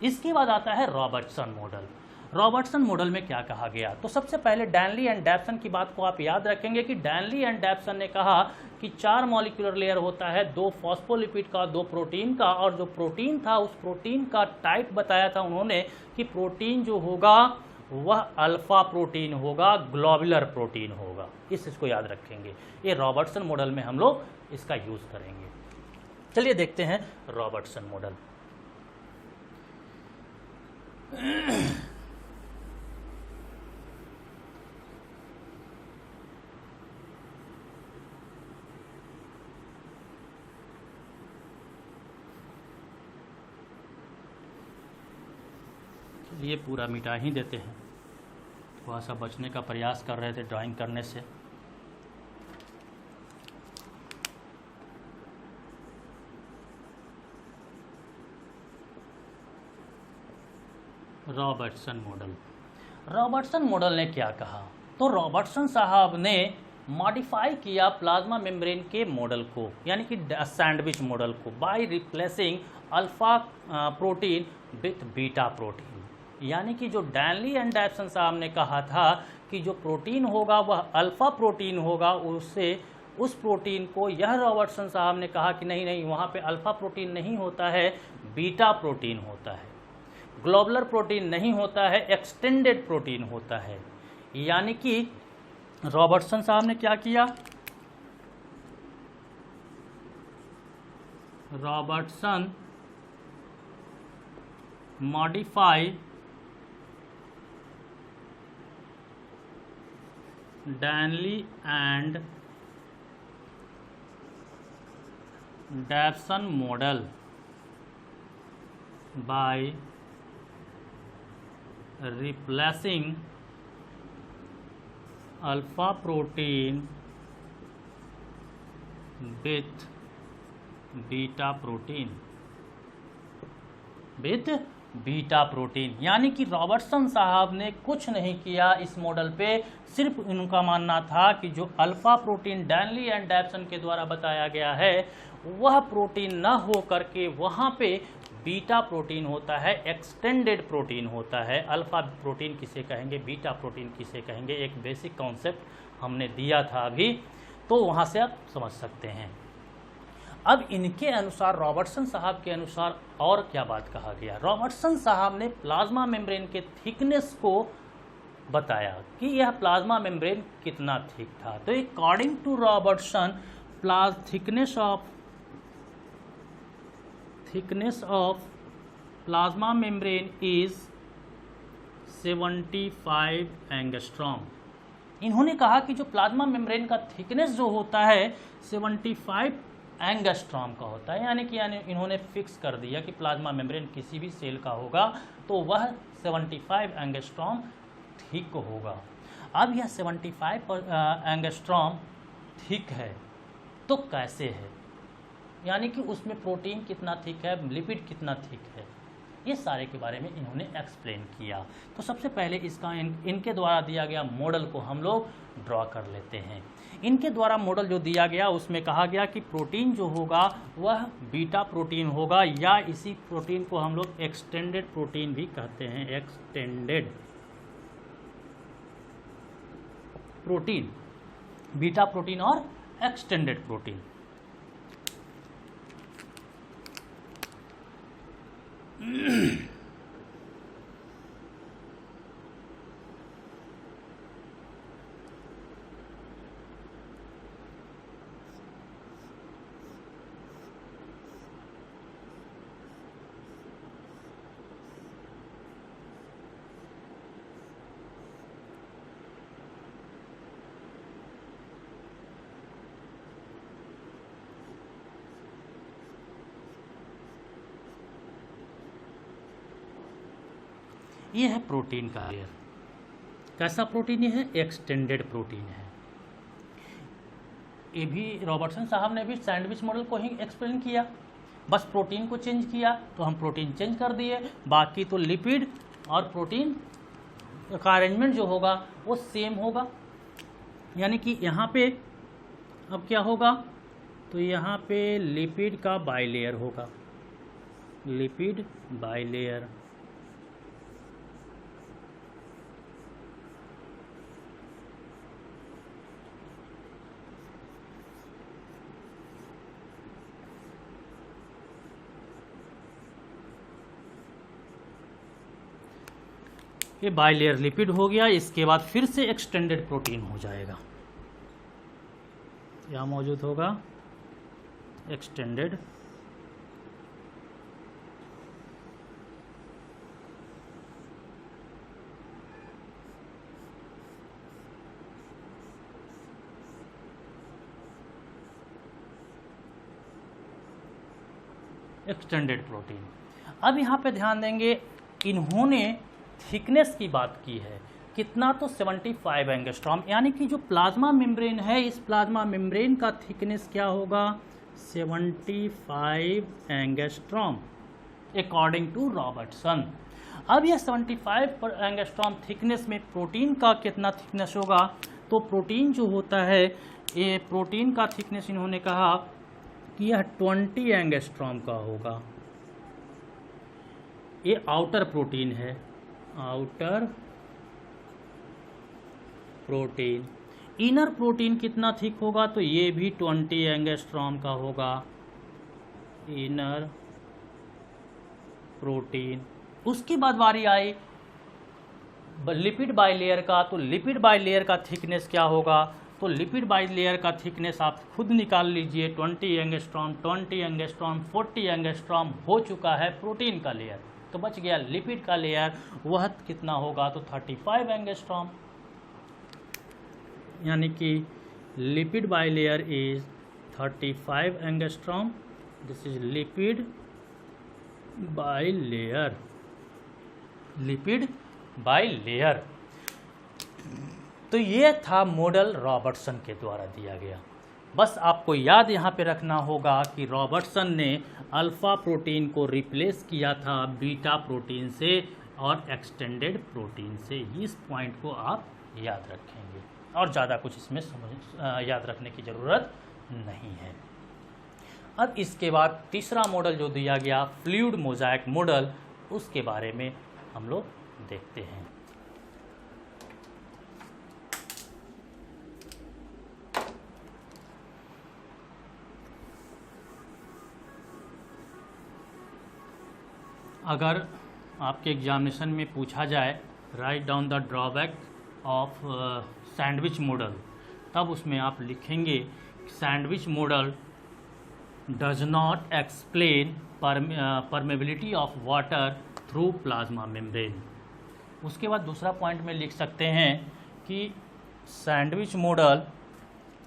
इसके बाद आता है रॉबर्टसन मॉडल। रॉबर्टसन मॉडल में क्या कहा गया, तो सबसे पहले डैनली एंड डैप्सन की बात को आप याद रखेंगे कि डैनली एंड डैप्सन ने कहा कि 4 मॉलिक्यूलर लेयर होता है, 2 फॉस्फोलिपिड का, 2 प्रोटीन का, और जो प्रोटीन था उस प्रोटीन का टाइप बताया था उन्होंने कि प्रोटीन जो होगा वह अल्फा प्रोटीन होगा, ग्लोबुलर प्रोटीन होगा। इसको याद रखेंगे, ये रॉबर्टसन मॉडल में हम लोग इसका यूज करेंगे। चलिए देखते हैं रॉबर्टसन मॉडल। ये पूरा मिटा ही देते हैं, थोड़ा सा बचने का प्रयास कर रहे थे ड्राइंग करने से। रॉबर्टसन मॉडल, रॉबर्टसन मॉडल ने क्या कहा, तो रॉबर्टसन साहब ने मॉडिफाई किया प्लाज्मा मेम्ब्रेन के मॉडल को, यानी कि सैंडविच मॉडल को, by replacing alpha protein with beta protein. यानी कि जो डैनली एंड डैप्सन साहब ने कहा था कि जो प्रोटीन होगा वह अल्फा प्रोटीन होगा, उससे उस प्रोटीन को यह रॉबर्टसन साहब ने कहा कि नहीं नहीं, वहाँ पे अल्फा प्रोटीन नहीं होता है, बीटा प्रोटीन होता है, ग्लोबुलर प्रोटीन नहीं होता है, एक्सटेंडेड प्रोटीन होता है। यानी कि रॉबर्टसन साहब ने क्या किया, Robertson modify Danielli and Davson model by replacing alpha protein with beta protein यानी कि रॉबर्टसन साहब ने कुछ नहीं किया इस मॉडल पे, सिर्फ उनका मानना था कि जो अल्फा प्रोटीन डैनली एंड डैप्सन के द्वारा बताया गया है वह प्रोटीन न हो करके वहाँ पे बीटा प्रोटीन होता है, एक्सटेंडेड प्रोटीन होता है। अल्फा प्रोटीन किसे कहेंगे, बीटा प्रोटीन किसे कहेंगे, एक बेसिक कॉन्सेप्ट हमने दिया था अभी, तो वहाँ से आप समझ सकते हैं। अब इनके अनुसार, रॉबर्टसन साहब के अनुसार और क्या बात कहा गया, रॉबर्टसन साहब ने प्लाज्मा मेम्ब्रेन के थिकनेस को बताया कि यह प्लाज्मा मेम्ब्रेन कितना थिक था। तो according to Robertson, thickness of plasma membrane is 75 angstrom. इन्होंने कहा कि जो प्लाज्मा मेम्ब्रेन का थिकनेस जो होता है 75 एंगस्ट्रॉम का होता है, यानी कि इन्होंने फिक्स कर दिया कि प्लाज्मा मेम्ब्रेन किसी भी सेल का होगा तो वह 75 एंगस्ट्रॉम थिक होगा। अब यह 75 एंगस्ट्रॉम थिक है तो कैसे है, यानी कि उसमें प्रोटीन कितना थिक है, लिपिड कितना थिक है, ये सारे के बारे में इन्होंने एक्सप्लेन किया। तो सबसे पहले इसका इनके द्वारा दिया गया मॉडल को हम लोग ड्रॉ कर लेते हैं। इनके द्वारा मॉडल जो दिया गया उसमें कहा गया कि प्रोटीन जो होगा वह बीटा प्रोटीन होगा, या इसी प्रोटीन को हम लोग एक्सटेंडेड प्रोटीन भी कहते हैं, एक्सटेंडेड प्रोटीन, बीटा प्रोटीन और एक्सटेंडेड प्रोटीन। ये है प्रोटीन का लेयर, कैसा प्रोटीन ये है, एक्सटेंडेड प्रोटीन है। ये भी रॉबर्टसन साहब ने भी सैंडविच मॉडल को ही एक्सप्लेन किया, बस प्रोटीन को चेंज किया तो हम प्रोटीन चेंज कर दिए, बाकी तो लिपिड और प्रोटीन का अरेंजमेंट जो होगा वो सेम होगा। यानी कि यहाँ पे अब क्या होगा, तो यहाँ पे लिपिड का बाइलेयर होगा, लिपिड बाइलेयर ये बाइलेयर लिपिड हो गया। इसके बाद फिर से एक्सटेंडेड प्रोटीन हो जाएगा, यहाँ मौजूद होगा एक्सटेंडेड प्रोटीन। अब यहाँ पे ध्यान देंगे, इन्होंने थिकनेस की बात की है, कितना, तो 75 एंगस्ट्रॉम, यानी कि जो प्लाज्मा मेम्ब्रेन है, इस प्लाज्मा मेम्ब्रेन का थिकनेस क्या होगा, 75 एंगस्ट्रॉम अकॉर्डिंग टू रॉबर्टसन। अब यह 75 एंगस्ट्रॉम थिकनेस में प्रोटीन का कितना थिकनेस होगा, तो प्रोटीन जो होता है, ये प्रोटीन का थिकनेस इन्होंने कहा कि यह 20 एंगस्ट्रॉम का होगा। ये आउटर प्रोटीन है, आउटर प्रोटीन। इनर प्रोटीन कितना थिक होगा, तो ये भी 20 एंगस्ट्रॉम का होगा, इनर प्रोटीन। उसके बाद बारी आई लिपिड बाइलेयर का, तो लिपिड बाइलेयर का थिकनेस क्या होगा, तो लिपिड बाइलेयर का थिकनेस आप खुद निकाल लीजिए, 20 एंगस्ट्रॉम, 20 एंगस्ट्रॉम, 40 एंगस्ट्रॉम हो चुका है प्रोटीन का लेयर, तो बच गया लिपिड का लेयर, वह कितना होगा, तो 35 एंगस्ट्रॉम। यानी कि lipid bilayer is 35 angstrom, this is lipid bilayer, lipid bilayer. तो ये था मॉडल रॉबर्टसन के द्वारा दिया गया। बस आपको याद यहाँ पे रखना होगा कि रॉबर्टसन ने अल्फा प्रोटीन को रिप्लेस किया था बीटा प्रोटीन से और एक्सटेंडेड प्रोटीन से। इस पॉइंट को आप याद रखेंगे और ज़्यादा कुछ इसमें याद रखने की ज़रूरत नहीं है। अब इसके बाद तीसरा मॉडल जो दिया गया फ्लूइड मोज़ाइक मॉडल, उसके बारे में हम लोग देखते हैं। अगर आपके एग्जामिनेशन में पूछा जाए write down the drawback of sandwich model, तब उसमें आप लिखेंगे sandwich model does not explain permeability of water through plasma membrane. उसके बाद दूसरा पॉइंट में लिख सकते हैं कि sandwich model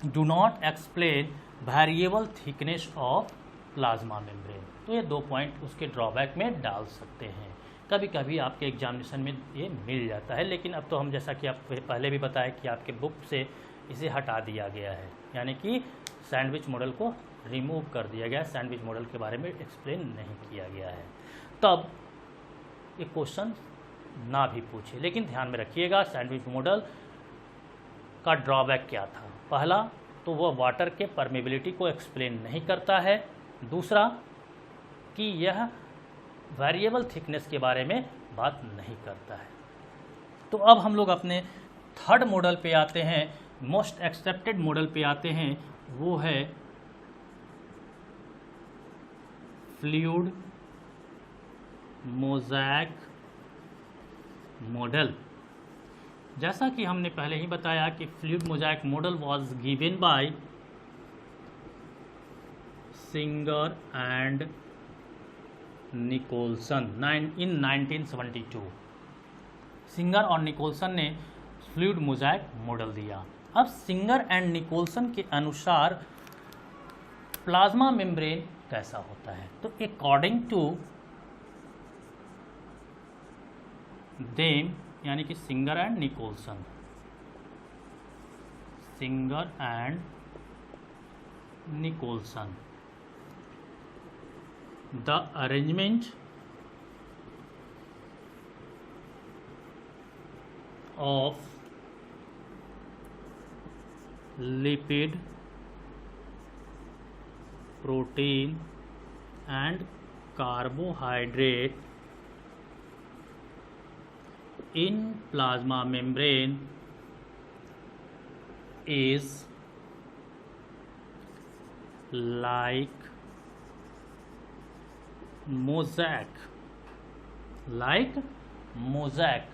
do not explain variable thickness of plasma membrane. तो ये दो पॉइंट उसके ड्रॉबैक में डाल सकते हैं। कभी कभी आपके एग्जामिनेशन में ये मिल जाता है, लेकिन अब तो हम जैसा कि आप पहले भी बताया कि आपके बुक से इसे हटा दिया गया है, यानी कि सैंडविच मॉडल को रिमूव कर दिया गया है, सैंडविच मॉडल के बारे में एक्सप्लेन नहीं किया गया है। तब ये क्वेश्चन ना भी पूछे, लेकिन ध्यान में रखिएगा सैंडविच मॉडल का ड्रॉबैक क्या था। पहला तो वह वाटर के परमेबिलिटी को एक्सप्लेन नहीं करता है, दूसरा कि यह वेरिएबल थिकनेस के बारे में बात नहीं करता है। तो अब हम लोग अपने थर्ड मॉडल पे आते हैं, मोस्ट एक्सेप्टेड मॉडल पे आते हैं, वो है फ्लूइड मोज़ाइक मॉडल। जैसा कि हमने पहले ही बताया कि fluid mosaic model was given by Singer and Nicolson in 1972। Singer और निकोलसन ने फ्लूइड मोज़ाइक मॉडल दिया। अब सिंगर एंड निकोलसन के अनुसार प्लाज्मा मेम्ब्रेन कैसा होता है, तो अकॉर्डिंग टू देम, यानी कि Singer and Nicolson, Singer and Nicolson, the arrangement of lipid, protein and carbohydrate in plasma membrane is like mosaic, like mosaic,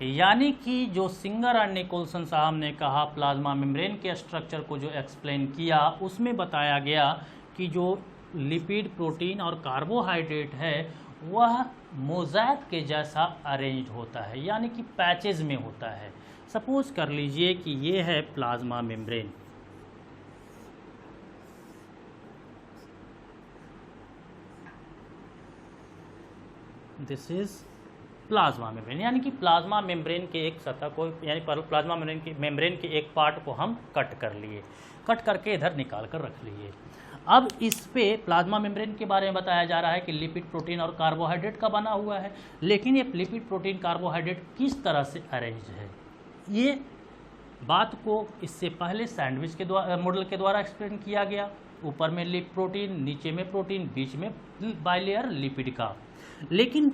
यानी कि जो सिंगर और निकोलसन साहब ने कहा प्लाज्मा मेम्ब्रेन के स्ट्रक्चर को जो एक्सप्लेन किया उसमें बताया गया कि जो लिपिड, प्रोटीन और कार्बोहाइड्रेट है वह मोज़ैक के जैसा अरेंज होता है, यानी कि पैचेज में होता है। सपोज कर लीजिए कि ये है plasma membrane, this is plasma membrane, यानी कि प्लाज्मा मेम्ब्रेन के एक सतह को, यानी प्लाज्मा मेम्ब्रेन के एक पार्ट को हम कट कर लिए, कट करके इधर निकाल कर रख लिए। अब इस पे प्लाज्मा मेम्ब्रेन के बारे में बताया जा रहा है कि लिपिड, प्रोटीन और कार्बोहाइड्रेट का बना हुआ है, लेकिन ये लिपिड, प्रोटीन, कार्बोहाइड्रेट किस तरह से अरेंज है, ये बात को इससे पहले सैंडविच के मॉडल के द्वारा एक्सप्लेन किया गया। ऊपर में प्रोटीन, नीचे में प्रोटीन, बीच में बाइलेयर लिपिड का। लेकिन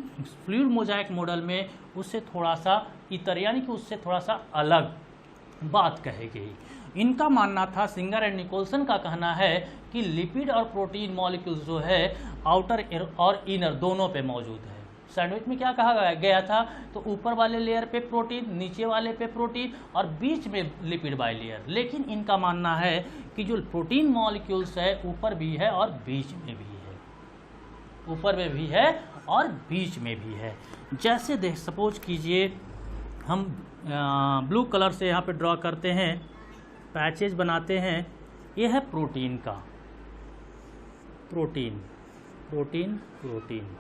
फ्लूइड मोज़ाइक मॉडल में उससे थोड़ा सा इतर, यानी कि उससे थोड़ा सा अलग बात कही गई। इनका मानना था, सिंगर एंड निकोलसन का कहना है कि लिपिड और प्रोटीन मॉलिक्यूल्स जो है आउटर और इनर दोनों पे मौजूद है। सैंडविच में क्या कहा गया था, तो ऊपर वाले लेयर पे प्रोटीन, नीचे वाले पे प्रोटीन और बीच में लिपिड बाइलेयर। लेकिन इनका मानना है कि जो प्रोटीन मॉलिक्यूल्स है ऊपर भी है और बीच में भी है, ऊपर में भी है और बीच में भी है। जैसे देख, सपोज कीजिए हम ब्लू कलर से यहाँ पे ड्रॉ करते हैं, पैचेज बनाते हैं, ये है प्रोटीन का, प्रोटीन प्रोटीन प्रोटीन,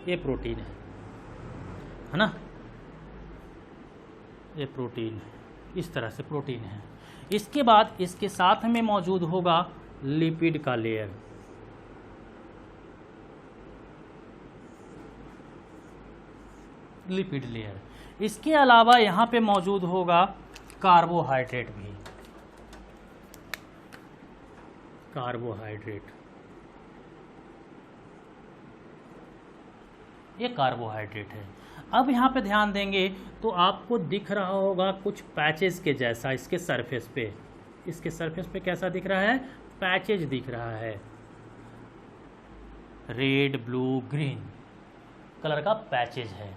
ये प्रोटीन है ना, ये प्रोटीन है, इस तरह से प्रोटीन है। इसके बाद इसके साथ में मौजूद होगा लिपिड का लेयर, लिपिड लेयर। इसके अलावा यहाँ पे मौजूद होगा कार्बोहाइड्रेट भी, कार्बोहाइड्रेट, ये कार्बोहाइड्रेट है। अब यहाँ पे ध्यान देंगे तो आपको दिख रहा होगा कुछ पैचेस के जैसा इसके सरफेस पे, इसके सरफेस पे कैसा दिख रहा है, पैचेज दिख रहा है, रेड, ब्लू, ग्रीन कलर का पैचेज है।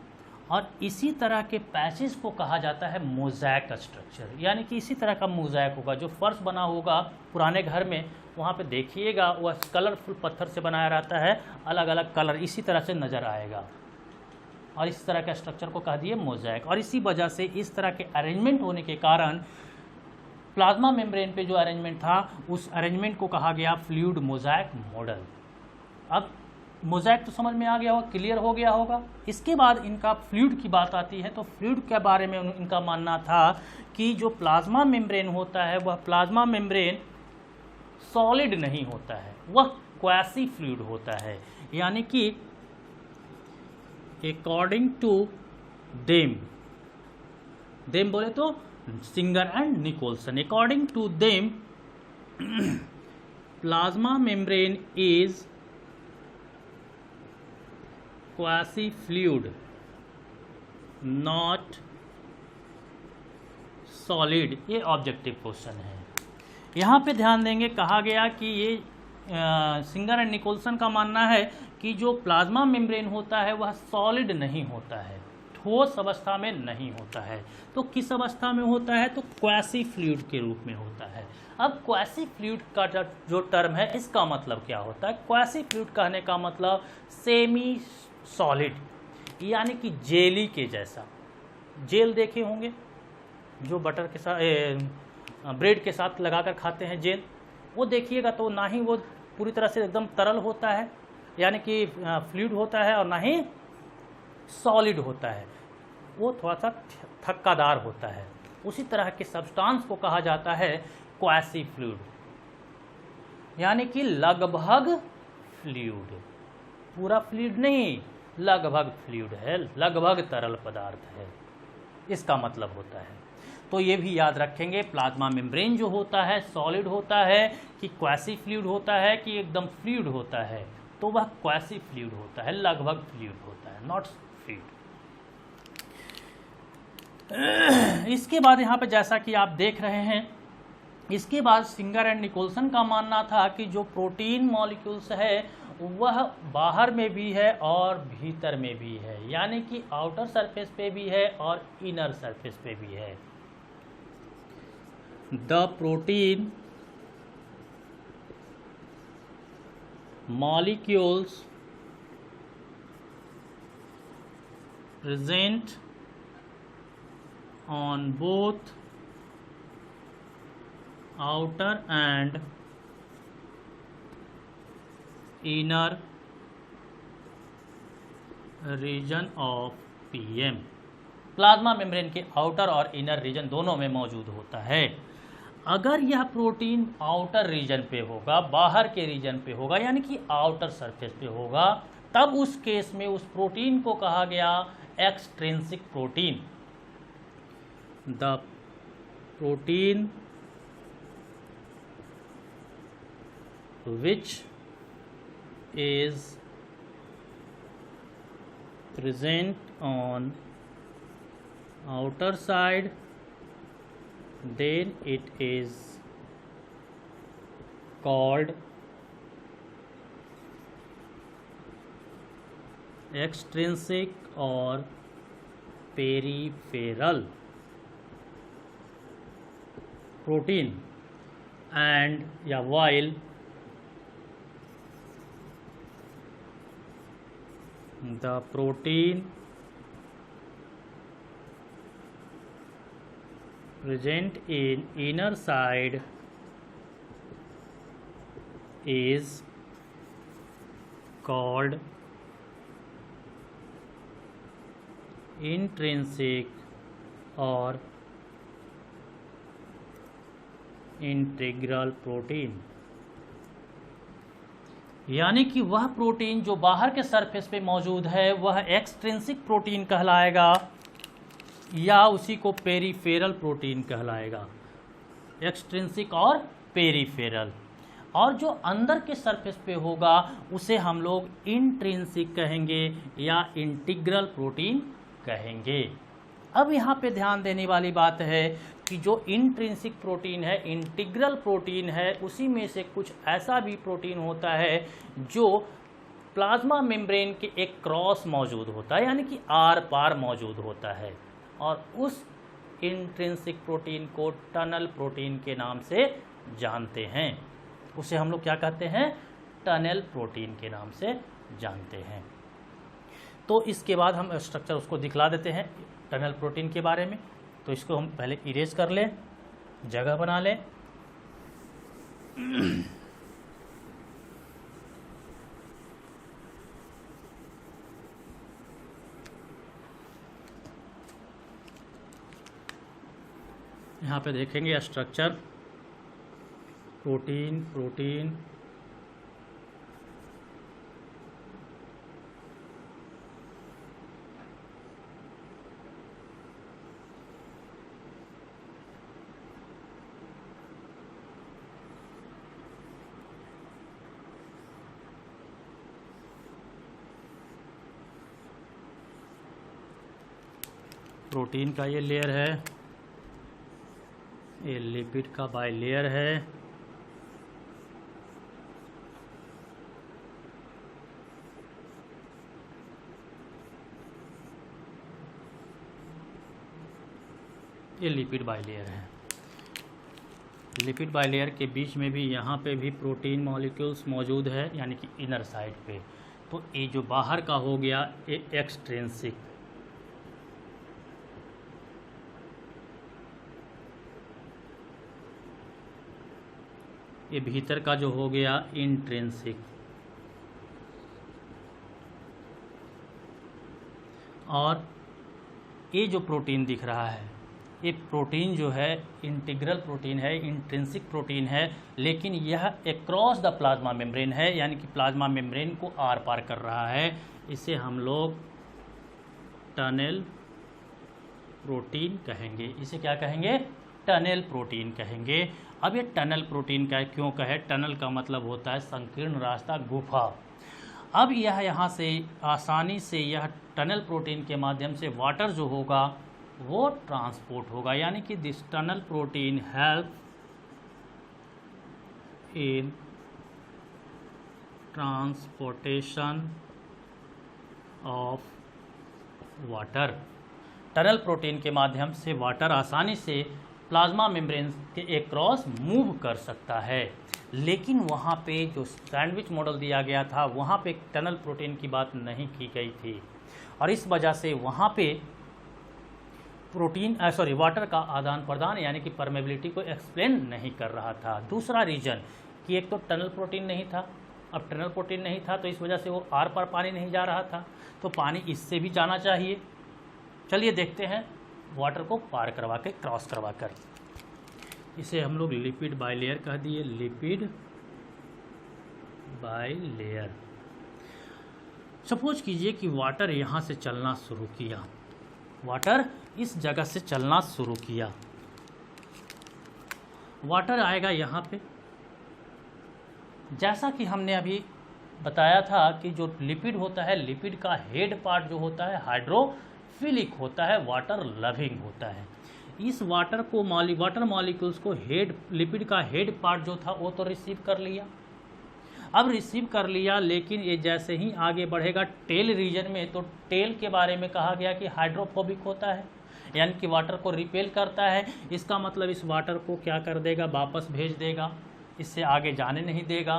और इसी तरह के पैचेज को कहा जाता है मोज़ैक स्ट्रक्चर, यानी कि इसी तरह का मोज़ैक होगा। जो फर्श बना होगा पुराने घर में, वहाँ पे देखिएगा वह कलरफुल पत्थर से बनाया रहता है, अलग अलग कलर इसी तरह से नज़र आएगा, और इस तरह के स्ट्रक्चर को कह दिए मोज़ैक। और इसी वजह से इस तरह के अरेंजमेंट होने के कारण प्लाज्मा मेम्ब्रेन पे जो अरेंजमेंट था उस अरेंजमेंट को कहा गया फ्लूइड मोज़ैक मॉडल। अब मोज़ैक तो समझ में आ गया होगा, क्लियर हो गया होगा। इसके बाद इनका फ्लूइड की बात आती है, तो फ्लूइड के बारे में इनका मानना था कि जो प्लाज्मा मेम्ब्रेन होता है वह प्लाज्मा मेम्ब्रेन सॉलिड नहीं होता है, वह क्वासी फ्लूइड होता है। यानी कि अकॉर्डिंग टू देम, देम बोले तो Singer and Nicolson, according to them plasma membrane is quasi fluid not solid. ये ऑब्जेक्टिव क्वेश्चन है। यहाँ पे ध्यान देंगे, कहा गया कि ये सिंगर एंड निकोलसन का मानना है कि जो प्लाज्मा मेम्ब्रेन होता है वह सॉलिड नहीं होता है, ठोस अवस्था में नहीं होता है। तो किस अवस्था में होता है, तो क्वासी फ्लूइड के रूप में होता है। अब क्वासी फ्लूइड का जो टर्म है इसका मतलब क्या होता है, क्वासी फ्लूइड कहने का मतलब सेमी सॉलिड, यानी कि जेली के जैसा। जेल देखे होंगे जो बटर के साथ, ब्रेड के साथ लगाकर खाते हैं जेल, वो देखिएगा तो ना ही वो पूरी तरह से एकदम तरल होता है, यानी कि फ्लूइड होता है, और ना ही सॉलिड होता है, वो थोड़ा सा थक्कादार होता है। उसी तरह के सब्सटेंस को कहा जाता है क्वासी फ्लूइड, यानी कि लगभग फ्लूइड, पूरा फ्लूइड नहीं, लगभग फ्लूइड है, लगभग तरल पदार्थ है, इसका मतलब होता है। तो ये भी याद रखेंगे, प्लाज्मा मेम्ब्रेन जो होता है सॉलिड होता है कि क्वासी फ्लूइड होता है कि एकदम फ्लूइड होता है, तो वह क्वासी फ्लूइड होता है, लगभग फ्लूइड होता है, नॉट फ्लूइड। इसके बाद यहाँ पे जैसा कि आप देख रहे हैं, इसके बाद सिंगर एंड निकोलसन का मानना था कि जो प्रोटीन मॉलिक्यूल्स है वह बाहर में भी है और भीतर में भी है, यानी कि आउटर सरफेस पे भी है और इनर सरफेस पे भी है। The protein molecules present on both outer and inner region of PM plasma membrane के आउटर और इनर रीजन दोनों में मौजूद होता है। अगर यह प्रोटीन आउटर रीजन पे होगा, बाहर के रीजन पे होगा, यानी कि आउटर सरफेस पे होगा, तब उस केस में उस प्रोटीन को कहा गया extrinsic protein. The protein which is present on outer side, then it is called extrinsic or peripheral protein, and while the protein present in inner side is called intrinsic or integral protein, यानी कि वह protein जो बाहर के surface पे मौजूद है वह एक्सट्रिंसिक प्रोटीन कहलाएगा या उसी को पेरीफेरल प्रोटीन कहलाएगा। एक्सट्रिंसिक और पेरीफेरल, और जो अंदर के सरफेस पे होगा उसे हम लोग इंट्रिंसिक कहेंगे या इंटीग्रल प्रोटीन कहेंगे। अब यहाँ पे ध्यान देने वाली बात है कि जो इंट्रिंसिक प्रोटीन है, इंटीग्रल प्रोटीन है, उसी में से कुछ ऐसा भी प्रोटीन होता है जो प्लाज्मा मेम्ब्रेन के एक क्रॉस मौजूद होता है, यानी कि आर पार मौजूद होता है, और उस इंट्रिंसिक प्रोटीन को टनल प्रोटीन के नाम से जानते हैं। उसे हम लोग क्या कहते हैं? टनल प्रोटीन के नाम से जानते हैं। तो इसके बाद हम स्ट्रक्चर उसको दिखला देते हैं टनल प्रोटीन के बारे में। तो इसको हम पहले इरेज कर लें, जगह बना लें। यहाँ पे देखेंगे स्ट्रक्चर प्रोटीन प्रोटीन प्रोटीन का ये लेयर है, ये लिपिड का बाई लेयर है, ये लिपिड बाई लेयर है। लिपिड बाई लेयर के बीच में भी यहाँ पे भी प्रोटीन मॉलिक्यूल्स मौजूद है, यानी कि इनर साइड पे। तो ये जो बाहर का हो गया ये एक्सट्रिंसिक, ये भीतर का जो हो गया इंट्रिंसिक, और ये जो प्रोटीन दिख रहा है ये प्रोटीन जो है इंटीग्रल प्रोटीन है, इंट्रिंसिक प्रोटीन है, लेकिन यह अक्रॉस द प्लाज्मा मेम्ब्रेन है, यानी कि प्लाज्मा मेम्ब्रेन को आर पार कर रहा है। इसे हम लोग टनल प्रोटीन कहेंगे। इसे क्या कहेंगे? टनल प्रोटीन कहेंगे। अब ये टनल प्रोटीन का क्यों कहे? टनल का मतलब होता है संकीर्ण रास्ता, गुफा। अब यह यहाँ से आसानी से यह टनल प्रोटीन के माध्यम से वाटर जो होगा वो ट्रांसपोर्ट होगा, यानी कि this tunnel protein help in transportation of water. Tunnel protein के माध्यम से वाटर आसानी से प्लाज्मा मेम्ब्रेन के अक्रॉस मूव कर सकता है, लेकिन वहाँ पे जो सैंडविच मॉडल दिया गया था वहाँ पे टनल प्रोटीन की बात नहीं की गई थी, और इस वजह से वहाँ पे वाटर का आदान प्रदान यानी कि परमेबिलिटी को एक्सप्लेन नहीं कर रहा था। दूसरा रीजन कि एक तो टनल प्रोटीन नहीं था, अब टनल प्रोटीन नहीं था तो इस वजह से वो आर पार पानी नहीं जा रहा था, तो पानी इससे भी जाना चाहिए। चलिए देखते हैं वाटर को पार करवा के, क्रॉस करवा कर। इसे हम लोग लिपिड बाई लेयर कह दिए, लिपिड बाई लेयर। सपोज कीजिए कि वाटर यहाँ से चलना शुरू किया, वाटर इस जगह से चलना शुरू किया, वाटर आएगा यहाँ पे। जैसा कि हमने अभी बताया था कि जो लिपिड होता है, लिपिड का हेड पार्ट जो होता है हाइड्रोफिलिक होता है, वाटर लविंग होता है। इस वाटर मॉलिक्यूल्स को लिपिड का हेड पार्ट जो था वो तो रिसीव कर लिया। अब रिसीव कर लिया, लेकिन ये जैसे ही आगे बढ़ेगा टेल रीजन में, तो टेल के बारे में कहा गया कि हाइड्रोफोबिक होता है, यानी कि वाटर को रिपेल करता है। इसका मतलब इस वाटर को क्या कर देगा, वापस भेज देगा, इससे आगे जाने नहीं देगा।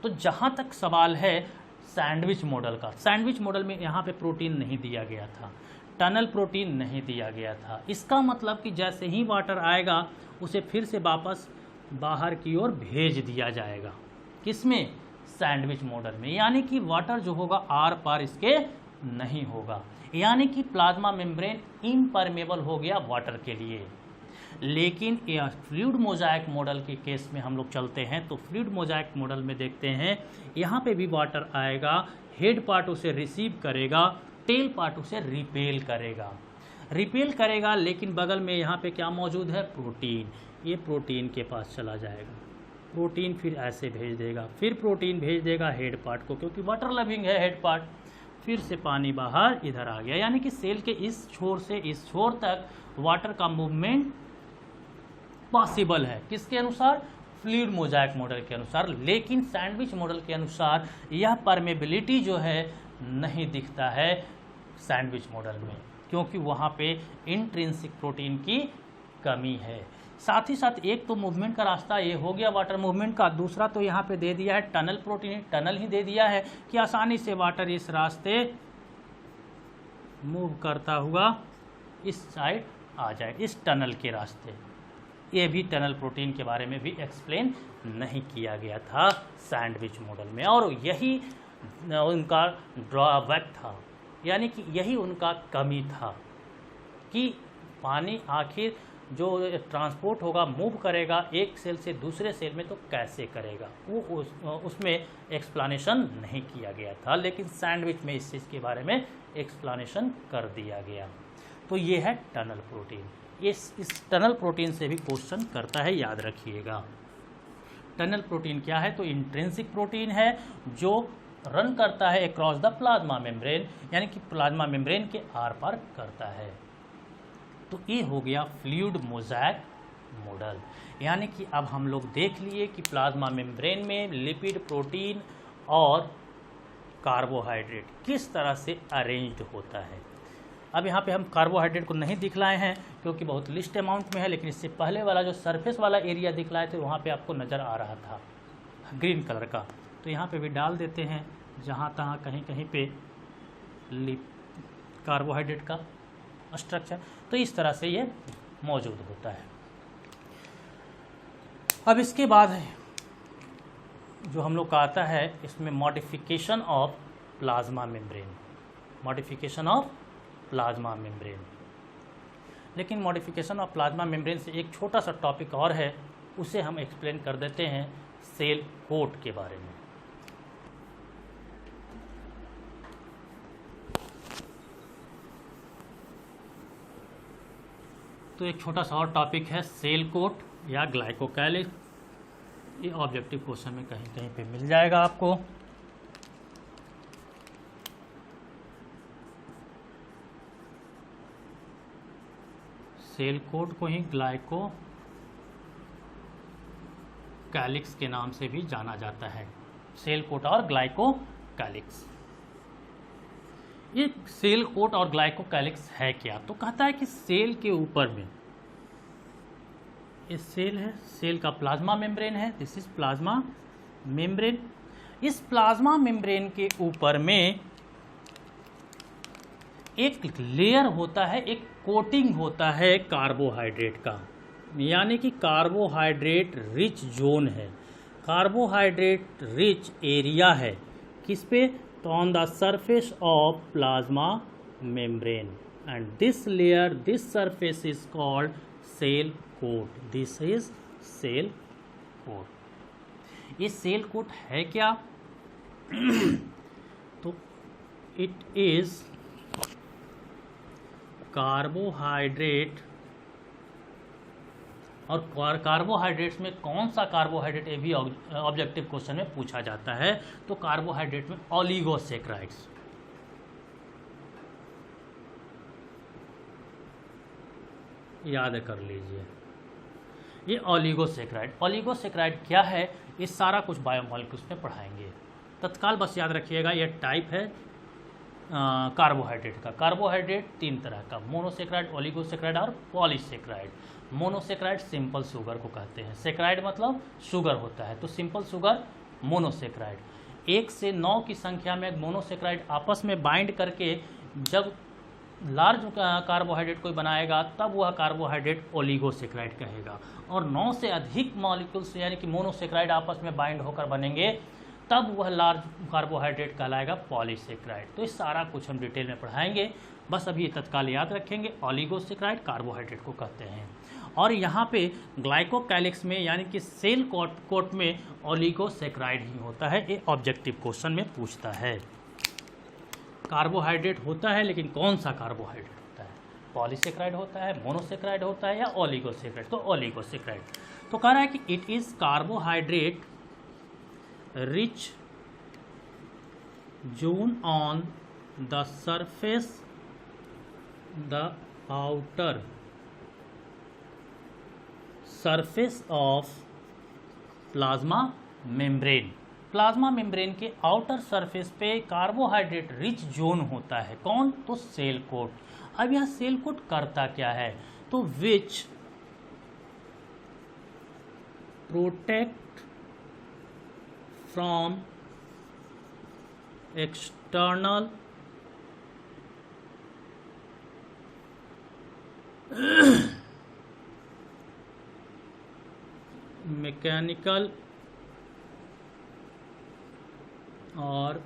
तो जहाँ तक सवाल है सैंडविच मॉडल का, सैंडविच मॉडल में यहाँ पे प्रोटीन नहीं दिया गया था, टनल प्रोटीन नहीं दिया गया था। इसका मतलब कि जैसे ही वाटर आएगा उसे फिर से वापस बाहर की ओर भेज दिया जाएगा। किसमें, सैंडविच मॉडल में, यानी कि वाटर जो होगा आर पार इसके नहीं होगा, यानी कि प्लाज्मा मेम्ब्रेन इम्परमेबल हो गया वाटर के लिए। लेकिन यह फ्लूइड मोजाइक मॉडल के केस में हम लोग चलते हैं, तो फ्लूइड मोजाइक मॉडल में देखते हैं यहाँ पे भी वाटर आएगा, हेड पार्ट उसे रिसीव करेगा, टेल पार्ट उसे रिपेल करेगा, लेकिन बगल में यहाँ पे क्या मौजूद है, प्रोटीन। ये प्रोटीन के पास चला जाएगा, प्रोटीन फिर ऐसे भेज देगा, फिर प्रोटीन भेज देगा हेड पार्ट को, क्योंकि वाटर लविंग है हेड पार्ट। फिर से पानी बाहर इधर आ गया, यानी कि सेल के इस छोर से इस छोर तक वाटर का मूवमेंट पॉसिबल है। किसके अनुसार, फ्लूइड मोजाइक मॉडल के अनुसार। लेकिन सैंडविच मॉडल के अनुसार यह परमेबिलिटी जो है नहीं दिखता है सैंडविच मॉडल में, क्योंकि वहाँ पे इंट्रिंसिक प्रोटीन की कमी है। साथ ही साथ एक तो मूवमेंट का रास्ता ये हो गया वाटर मूवमेंट का, दूसरा तो यहाँ पे दे दिया है टनल प्रोटीन, टनल ही दे दिया है कि आसानी से वाटर इस रास्ते मूव करता हुआ इस साइड आ जाए, इस टनल के रास्ते। ये भी टनल प्रोटीन के बारे में भी एक्सप्लेन नहीं किया गया था सैंडविच मॉडल में, और यही उनका ड्रॉबैक था, यानी कि यही उनका कमी था कि पानी आखिर जो ट्रांसपोर्ट होगा, मूव करेगा एक सेल से दूसरे सेल में, तो कैसे करेगा, वो उसमें एक्सप्लेनेशन नहीं किया गया था। लेकिन सैंडविच में इस चीज़ के बारे में एक्सप्लेनेशन कर दिया गया। तो ये है टनल प्रोटीन। इस टनल प्रोटीन से भी क्वेश्चन करता है, याद रखिएगा। टनल प्रोटीन क्या है, तो इंट्रिंसिक प्रोटीन है जो रन करता है अक्रॉस द प्लाज्मा मेम्ब्रेन, यानी कि प्लाज्मा मेम्ब्रेन के आर पार करता है। तो ये हो गया फ्लूइड मोजाइक मॉडल, यानी कि अब हम लोग देख लिए कि प्लाज्मा मेम्ब्रेन में लिपिड, प्रोटीन और कार्बोहाइड्रेट किस तरह से अरेंज्ड होता है। अब यहाँ पे हम कार्बोहाइड्रेट को नहीं दिखलाए हैं क्योंकि बहुत लिस्ट अमाउंट में है, लेकिन इससे पहले वाला जो सरफेस वाला एरिया दिखलाए थे वहाँ पे आपको नज़र आ रहा था ग्रीन कलर का, तो यहाँ पे भी डाल देते हैं जहाँ तहाँ कहीं कहीं पे कार्बोहाइड्रेट का स्ट्रक्चर। तो इस तरह से ये मौजूद होता है। अब इसके बाद जो हम लोग का आता है इसमें modification of plasma membrane, modification of plasma membrane. लेकिन मॉडिफिकेशन ऑफ प्लाज्मा मेम्ब्रेन से एक छोटा सा टॉपिक और है, उसे हम एक्सप्लेन कर देते हैं, सेल कोट के बारे में। तो एक छोटा सा और टॉपिक है सेल कोट या ग्लाइकोकैलिक्स। ये ऑब्जेक्टिव क्वेश्चन में कहीं कहीं पे मिल जाएगा आपको। सेल कोट को ही ग्लाइकोकैलिक्स के नाम से भी जाना जाता है। सेल कोट और ग्लाइकोकैलिक्स। ये सेल कोट और ग्लाइकोकैलिक्स है क्या? तो कहता है कि सेल के ऊपर में ये सेल है, सेल का प्लाज्मा मेम्ब्रेन है, दिस इज प्लाज्मा मेम्ब्रेन। इस प्लाज्मा मेम्ब्रेन के ऊपर में एक लेयर होता है, एक कोटिंग होता है कार्बोहाइड्रेट का, यानी कि कार्बोहाइड्रेट रिच जोन है, कार्बोहाइड्रेट रिच एरिया है। किस पे? तो on the surface of plasma membrane, and this layer, this surface is called cell coat, this is cell coat. ये सेल कोट है क्या? तो इट इज कार्बोहाइड्रेट, और कार्बोहाइड्रेट्स में कौन सा कार्बोहाइड्रेट, ये भी ऑब्जेक्टिव क्वेश्चन में पूछा जाता है। तो कार्बोहाइड्रेट में ओलिगोसैकेराइड्स, याद कर लीजिए ये ओलिगोसैकेराइड। ओलिगोसैकेराइड क्या है, ये सारा कुछ बायोमॉलिक्यूल्स में पढ़ाएंगे। तत्काल बस याद रखिएगा ये टाइप है कार्बोहाइड्रेट का। कार्बोहाइड्रेट तीन तरह का, मोनोसैकेराइड, ओलिगोसैकेराइड और पॉलीसैकेराइड। मोनोसैकेराइड सिंपल शुगर को कहते हैं, सैकेराइड मतलब शुगर होता है, तो सिंपल शुगर मोनोसैकेराइड। 1 से 9 की संख्या में मोनोसैकेराइड आपस में बाइंड करके जब लार्ज कार्बोहाइड्रेट कोई बनाएगा तब वह कार्बोहाइड्रेट ओलिगोसैकेराइड कहेगा, और 9 से अधिक मॉलिक्यूल्स यानी कि मोनोसैकेराइड आपस में बाइंड होकर बनेंगे तब वह लार्ज कार्बोहाइड्रेट कहलाएगा पॉलीसैकेराइड। तो इस सारा कुछ हम डिटेल में पढ़ाएंगे, बस अभी तत्काल याद रखेंगे ओलिगोसैकेराइड कार्बोहाइड्रेट को कहते हैं। और यहाँ पे ग्लाइकोकैलिक्स में यानी कि सेल कोट में ओलिगोसैकेराइड ही होता है, ये ऑब्जेक्टिव क्वेश्चन में पूछता है। कार्बोहाइड्रेट होता है लेकिन कौन सा कार्बोहाइड्रेट होता है? पॉलीसैकेराइड होता है, मोनोसैकेराइड होता है या ओलिगोसैकेराइड? तो ओलिगोसैकेराइड। तो कह रहा है कि it is carbohydrate rich zone on the surface, the outer surface of plasma membrane. Plasma membrane के आउटर सरफेस पे कार्बोहाइड्रेट रिच जोन होता है। कौन? तो सेल कोट। अब यह सेल कोट करता क्या है? तो विच प्रोटेक्ट फ्रॉम एक्सटर्नल मैकेनिकल और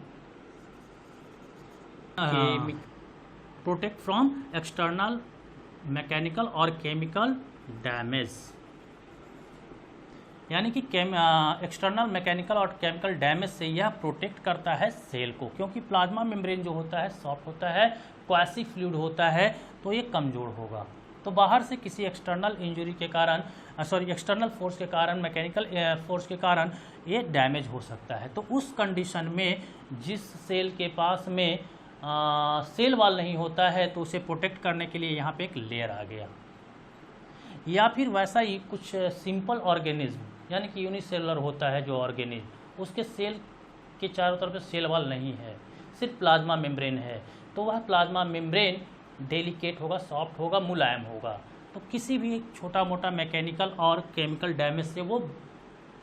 प्रोटेक्ट फ्रॉम एक्सटर्नल मैकेनिकल और केमिकल डैमेज, यानी कि एक्सटर्नल मैकेनिकल और केमिकल डैमेज से यह प्रोटेक्ट करता है सेल को, क्योंकि प्लाज्मा मेम्ब्रेन जो होता है सॉफ्ट होता है, क्वासी फ्लूइड होता है, तो ये कमज़ोर होगा। तो बाहर से किसी एक्सटर्नल इंजरी के कारण, एक्सटर्नल फोर्स के कारण, मैकेनिकल फोर्स के कारण ये डैमेज हो सकता है। तो उस कंडीशन में जिस सेल के पास में सेल वॉल नहीं होता है तो उसे प्रोटेक्ट करने के लिए यहाँ पे एक लेयर आ गया। या फिर वैसा ही कुछ सिंपल ऑर्गेनिज्म यानी कि यूनिसेलुलर होता है जो ऑर्गेनिज्म, उसके सेल के चारों तरफ सेल वॉल नहीं है, सिर्फ प्लाज्मा मेम्ब्रेन है, तो वह प्लाज्मा मेम्ब्रेन डेलिकेट होगा, सॉफ्ट होगा, मुलायम होगा। तो किसी भी छोटा मोटा मैकेनिकल और केमिकल डैमेज से वो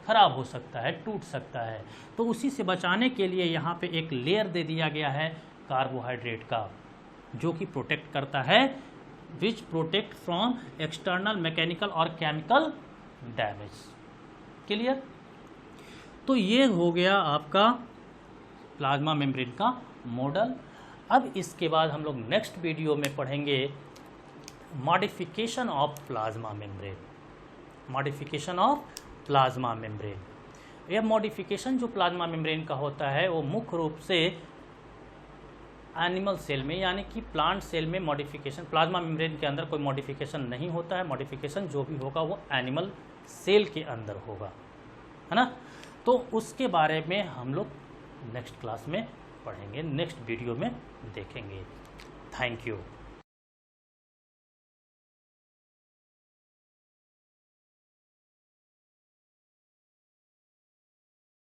खराब हो सकता है, टूट सकता है। तो उसी से बचाने के लिए यहाँ पे एक लेयर दे दिया गया है कार्बोहाइड्रेट का, जो कि प्रोटेक्ट करता है, विच प्रोटेक्ट फ्रॉम एक्सटर्नल मैकेनिकल और केमिकल डैमेज। क्लियर? तो ये हो गया आपका प्लाज्मा मेम्ब्रेन का मॉडल। अब इसके बाद हम लोग नेक्स्ट वीडियो में पढ़ेंगे modification of plasma membrane, modification of plasma membrane. यह मॉडिफिकेशन जो प्लाज्मा मेम्ब्रेन का होता है वो मुख्य रूप से एनिमल सेल में यानी कि प्लांट सेल में मॉडिफिकेशन, प्लाज्मा मेम्ब्रेन के अंदर कोई मॉडिफिकेशन नहीं होता है। मॉडिफिकेशन जो भी होगा वो एनिमल सेल के अंदर होगा, है ना। तो उसके बारे में हम लोग नेक्स्ट क्लास में पढ़ेंगे, नेक्स्ट वीडियो में देखेंगे। Thank you.